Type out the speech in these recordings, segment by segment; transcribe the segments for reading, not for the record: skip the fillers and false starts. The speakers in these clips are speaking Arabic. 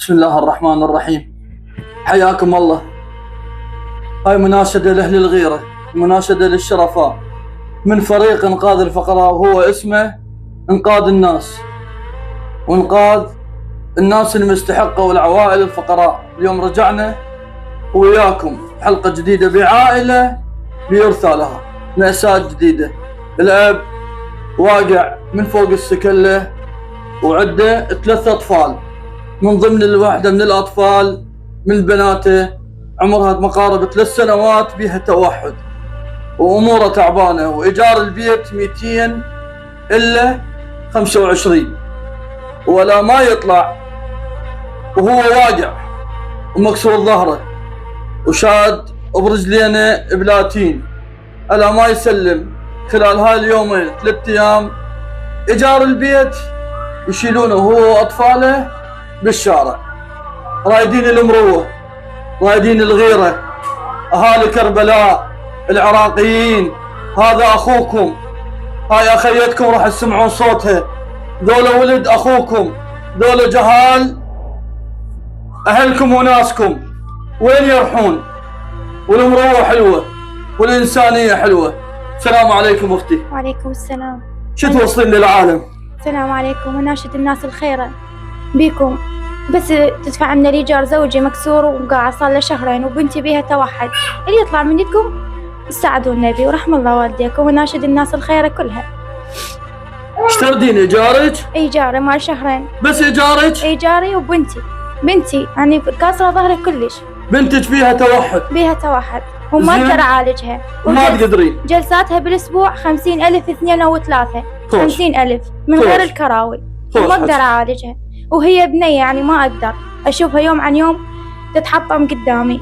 بسم الله الرحمن الرحيم. حياكم الله. هاي مناشدة لأهل الغيرة، مناشدة للشرفاء من فريق إنقاذ الفقراء، وهو اسمه إنقاذ الناس، وإنقاذ الناس المستحقة والعوائل الفقراء. اليوم رجعنا وياكم حلقة جديدة بعائلة بيرثى لها مأساة جديدة. الأب واقع من فوق السكلة وعنده 3 أطفال، من ضمن الواحدة من الأطفال من بناته عمرها مقاربة 3 سنوات بها توحد وأموره تعبانة، وإيجار البيت 200 إلا 25 ولا ما يطلع، وهو واقع ومكسور ظهره وشاد برجلينه بلاتين ألا ما يسلم. خلال هاي اليومين 3 أيام إيجار البيت يشيلونه هو وأطفاله بالشارع، رايدين المروة، رايدين الغيرة. أهالي كربلاء العراقيين، هذا أخوكم، هاي أخيتكم راح تسمعون صوتها، ذولا ولد أخوكم، ذولا جهال أهلكم وناسكم، وين يرحون؟ والمروة حلوة والإنسانية حلوة. السلام عليكم أختي. وعليكم السلام. شو توصلين للعالم؟ السلام عليكم، وناشد الناس الخيرة بيكم، بس تدفع لنا الإيجار. زوجي مكسور وقاعد صار له 2 شهر وبنتي بيها توحد، اللي يطلع من يدكم تساعدونا بي ورحم الله والديكم. وناشد الناس الخيرة كلها. ايش تردين؟ إيجارك؟ إيجاري مال 2 شهر بس إيجارك؟ إيجاري، وبنتي يعني كاسرة ظهري كلش. بنتك فيها توحد؟ بيها توحد وما أقدر أعالجها، وما تقدرين. جلساتها بالأسبوع 50,000، 2 أو 3، 50,000 من غير الكراوي، وما أقدر أعالجها. وهي بنية يعني ما أقدر أشوفها يوم عن يوم تتحطم قدامي.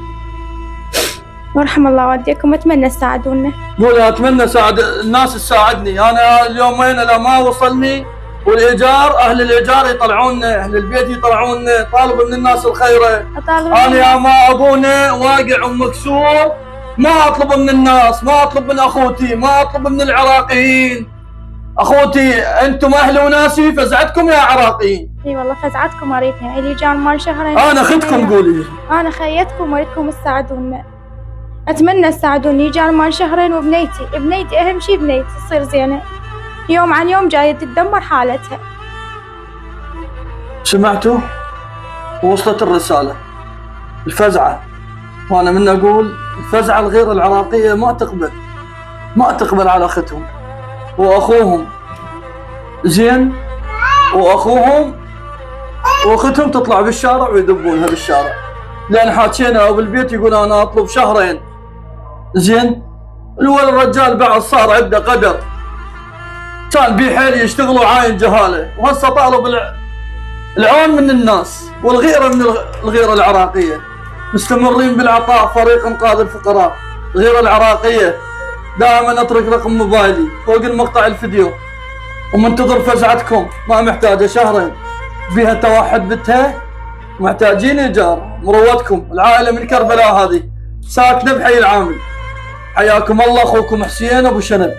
ورحم الله والديكم، أتمنى تساعدونا. قولي أتمنى ساعد الناس تساعدني. أنا اليومين أنا ما وصلني، والإيجار أهل الإيجار يطلعوننا، أهل البيت يطلعوننا. طالب من الناس الخيرة. أنا يا ما أبونا واقع ومكسور، ما أطلب من الناس، ما أطلب من أخوتي، ما أطلب من العراقيين. أخوتي أنتم أهل وناسي، فزعتكم يا عراقيين. اي والله فزعتكم، اريدها الإيجار مال 2 شهر. أنا أخذتكم. قولي أنا خيتكم واريدكم تساعدونا. أتمنى تساعدوني. إيجار مال 2 شهر، وبنيتي أهم شي بنيتي تصير زينة، يوم عن يوم جاية تتدمر حالتها. سمعتوا؟ وصلت الرسالة. الفزعة، وأنا من أقول الفزعة الغير العراقية ما تقبل على أختهم وأخوهم، زين، وأخوهم وأختهم تطلع بالشارع ويدبونها بالشارع. لأن حاكينا بالبيت يقول أنا أطلب 2 شهر، زين. الرجال بعد صار عنده قدر، كان بحيل يشتغلوا عاين جهاله، وهسه طالب العون من الناس والغيرة من الغيرة العراقية. مستمرين بالعطاء. فريق إنقاذ الفقراء الغيرة العراقية. دائما اترك رقم موبايلي فوق المقطع الفيديو، ومنتظر فزعتكم. ما محتاجة 2 شهر بيها توحد بنتها، محتاجين إيجار. مروتكم العائلة من كربلاء هذه ساكنة بحي العامل. حياكم الله، أخوكم حسين أبو شنب.